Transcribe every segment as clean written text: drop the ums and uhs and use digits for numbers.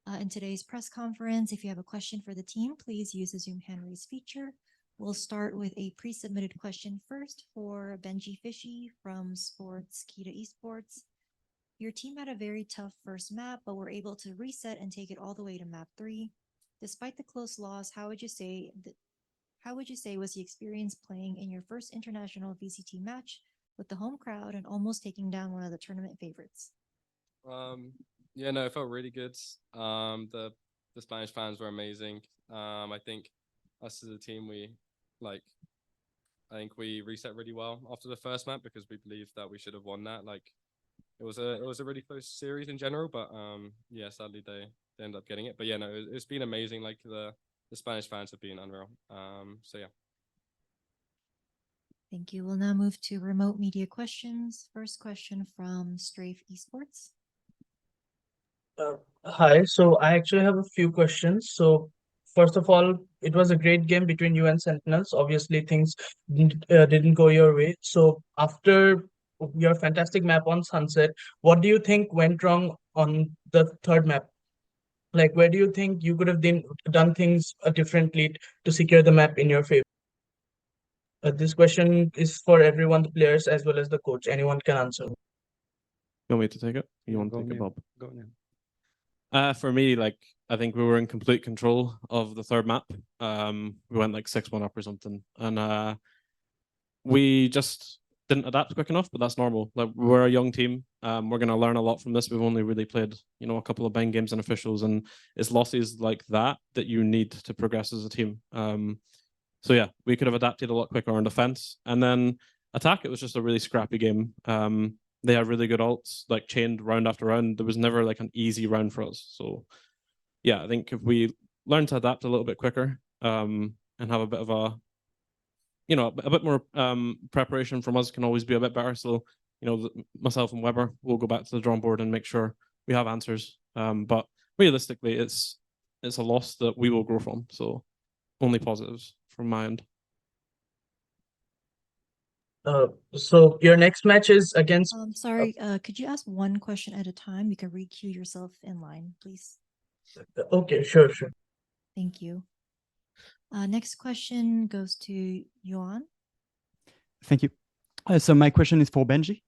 In today's press conference, if you have a question for the team, please use the Zoom hand raise feature. We'll start with a pre-submitted question first for Benji Fishy from Sports Kita Esports. Your team had a very tough first map, but were able to reset and take it all the way to map 3. Despite the close loss, how would you say was the experience playing in your first international VCT match with the home crowd and almost taking down one of the tournament favorites? Yeah, no, it felt really good. The Spanish fans were amazing. I think us as a team, I think we reset really well after the first map because we believed that we should have won that. Like it was a really close series in general, but yeah, sadly they ended up getting it. But yeah, no, it's been amazing. Like the Spanish fans have been unreal. So yeah. Thank you. We'll now move to remote media questions. First question from Strafe Esports. Hi, so I actually have a few questions. So, first of all, it was a great game between you and Sentinels. Obviously, things didn't go your way. So, after your fantastic map on Sunset, what do you think went wrong on the third map? Like, where do you think you could have done things differently to secure the map in your favor? This question is for everyone, the players as well as the coach. Anyone can answer. You want me to take it? You want to take it, Bob? Go now. For me, like I think we were in complete control of the third map. We went like 6-1 up or something, and we just didn't adapt quick enough. But that's normal. Like we're a young team. We're gonna learn a lot from this. We've only really played, a couple of bang games and officials, and it's losses like that that you need to progress as a team. So yeah, we could have adapted a lot quicker on defense, and then attack. It was just a really scrappy game. They had really good ults, like chained round after round. There was never like an easy round for us. So yeah, I think if we learn to adapt a little bit quicker, and have a bit of a bit more preparation from us can always be a bit better. So, myself and Weber will go back to the drawing board and make sure we have answers. But realistically, it's a loss that we will grow from. So only positives from my end. So your next match is against. Sorry, could you ask one question at a time? You can re-queue yourself in line, please. Okay, sure. Thank you. Next question goes to Yuan. Thank you. So my question is for Benji.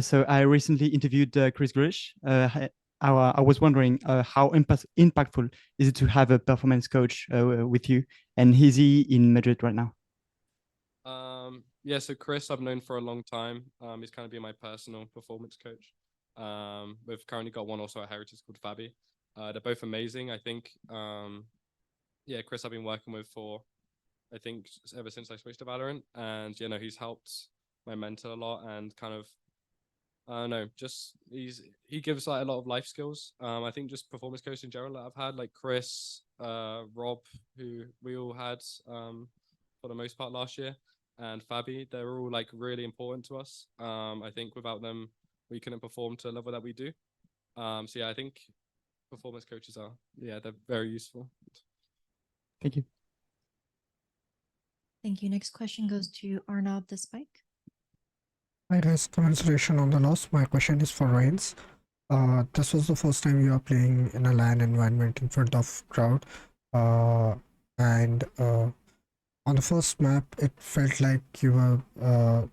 So I recently interviewed Chris Grish. I was wondering how impactful is it to have a performance coach with you, and is he in Madrid right now? Yeah, so Chris I've known for a long time. He's kind of been my personal performance coach. We've currently got one also at Heretics called Fabi. They're both amazing. I think yeah, Chris I've been working with for I think ever since I switched to Valorant, and he's helped my mentor a lot, and kind of I don't know, just he gives like a lot of life skills. I think just performance coach in general that I've had, like Chris, Rob, who we all had for the most part last year, and Fabi, they're all like really important to us. I think without them we couldn't perform to the level that we do. So yeah, I think performance coaches they're very useful. Thank you. Thank you. Next question goes to Arnav the Spike. Hi guys, congratulations on the loss. My question is for Reigns. This was the first time you are playing in a LAN environment in front of crowd, and on the first map it felt like you were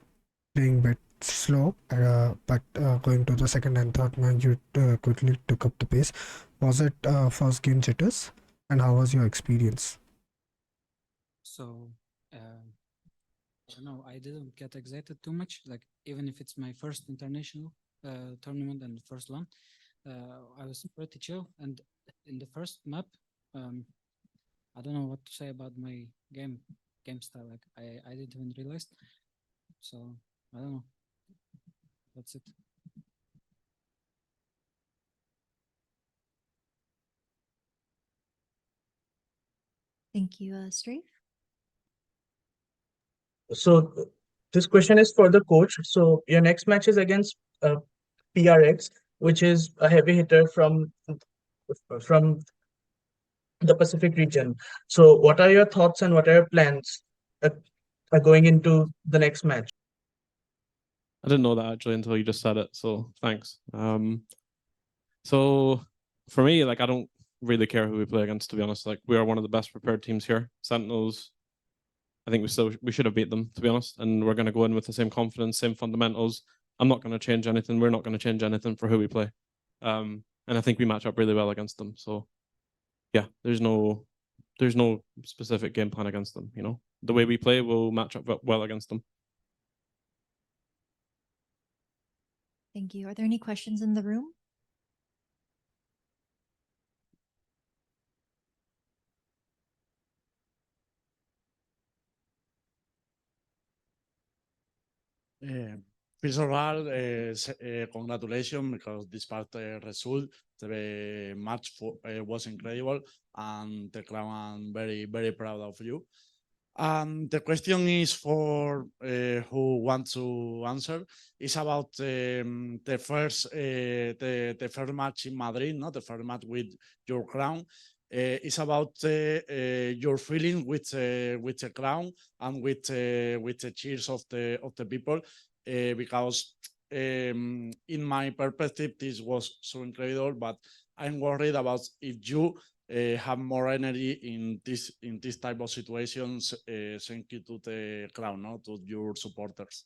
playing a bit slow, but going to the second and third map you quickly took up the pace. Was it first game jitters, and how was your experience? So I don't know, I didn't get excited too much, like even if it's my first international tournament and the first one. I was pretty chill, and in the first map I don't know what to say about my game style. Like I didn't even realize, so I don't know, that's it. Thank you, Strafe. So this question is for the coach. So your next match is against PRX, which is a heavy hitter from the Pacific region. So what are your thoughts and what are your plans going into the next match? I didn't know that actually until you just said it. So thanks. So for me, like I don't really care who we play against, to be honest. Like, we are one of the best prepared teams here. Sentinels, I think we should have beat them, to be honest. And we're going to go in with the same confidence, same fundamentals. I'm not going to change anything. We're not going to change anything for who we play. And I think we match up really well against them. So yeah, there's no specific game plan against them. You know, the way we play will match up well against them. Thank you. Are there any questions in the room? First of all, congratulations because despite the result, the match was incredible, and the crowd I'm very, very proud of you. The question is for who wants to answer. It's about the first match in Madrid, not the first match with your crown. It's about your feeling with the crown and with the cheers of the people, because in my perspective this was so incredible, but I'm worried about if you have more energy in this type of situations. Thank you to the crowd, no, to your supporters.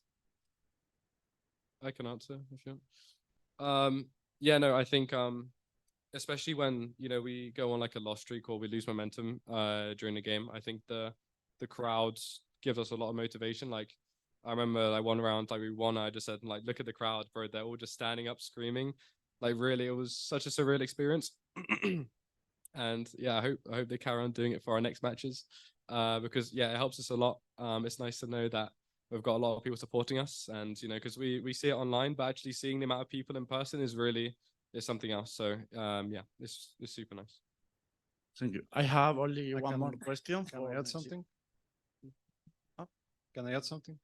I can answer if you want. Yeah, no, I think especially when we go on like a loss streak or we lose momentum during the game, I think the crowds give us a lot of motivation. Like, I remember like one round, like we won, I just said, like, look at the crowd, bro, they're all just standing up screaming. Like, really, it was such a surreal experience. And yeah, I hope they carry on doing it for our next matches, because yeah, it helps us a lot. It's nice to know that we've got a lot of people supporting us, and because we see it online, but actually seeing the amount of people in person is something else. So yeah, it's super nice. Thank you. I have only one more question. Can I add something? Oh, can I add something?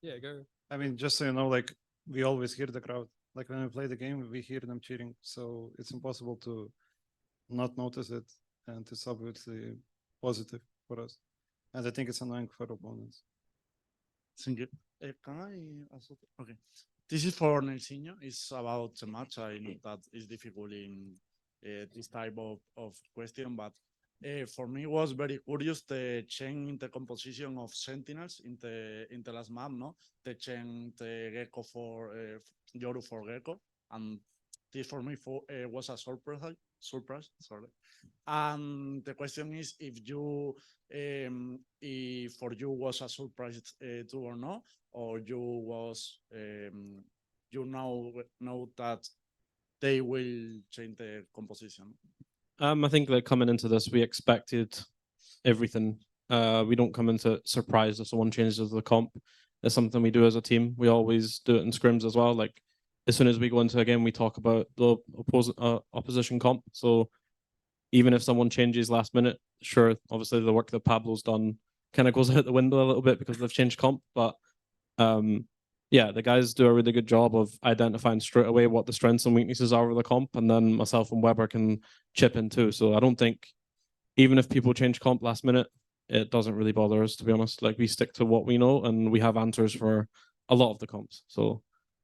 Yeah, go. I mean, just so you know, like, we always hear the crowd. Like, when we play the game, we hear them cheering. So it's impossible to not notice it, and it's obviously positive for us. And I think it's annoying for opponents. Thank you. Can I also? Okay. This is for Nelsinho. It's about the match. I know that it's difficult in this type of question, but for me it was very curious the change in the composition of Sentinels in the last map. No, the change the Gecko for Yoru for Gecko, and this for me was a surprise. Sorry. And the question is if for you was a surprise too or not, or you was you know that they will change the composition. I think like coming into this, we expected everything. We don't come into surprised if someone changes the comp. It's something we do as a team. We always do it in scrims as well. Like, as soon as we go into a game, we talk about the opposition comp. So even if someone changes last minute, sure, obviously the work that Pablo's done kind of goes out the window a little bit because they've changed comp. But yeah, the guys do a really good job of identifying straight away what the strengths and weaknesses are of the comp, and then myself and Weber can chip in too. So I don't think, even if people change comp last minute, it doesn't really bother us, to be honest. Like, we stick to what we know, and we have answers for a lot of the comps. So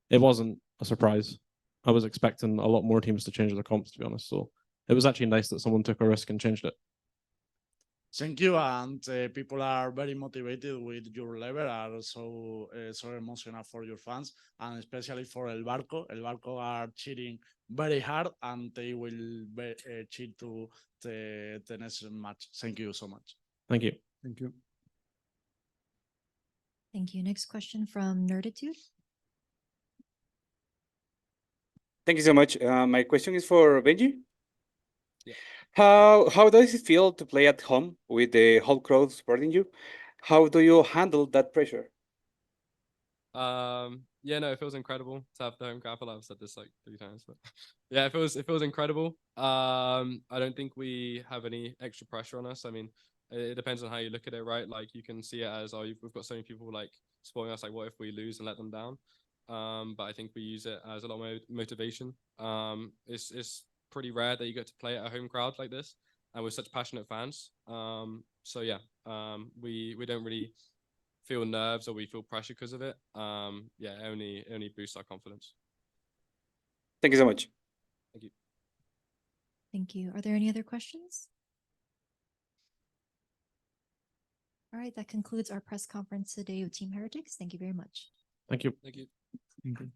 it wasn't a surprise. I was expecting a lot more teams to change their comps, to be honest. So it was actually nice that someone took a risk and changed it. Thank you, and people are very motivated with your level, are so emotional for your fans, and especially for El Barco. El Barco are cheering very hard, and they will cheer to the next match. Thank you so much. Thank you. Thank you. Thank you. Next question from Nerditude. Thank you so much. My question is for Benji. Yeah. How does it feel to play at home with the whole crowd supporting you? How do you handle that pressure? Yeah, no, it feels incredible to have the home crowd. I feel like I've said this like 3 times, but yeah, it feels incredible. I don't think we have any extra pressure on us. I mean, it depends on how you look at it, right? Like, you can see it as, oh, we've got so many people like supporting us. Like, what if we lose and let them down? But I think we use it as a lot of motivation. It's pretty rare that you get to play at a home crowd like this and with such passionate fans. So yeah, we don't really feel nerves or we feel pressure because of it. Yeah, only boosts our confidence. Thank you so much. Thank you. Thank you. Are there any other questions? All right, that concludes our press conference today with Team Heretics. Thank you very much. Thank you. Thank you. Thank you.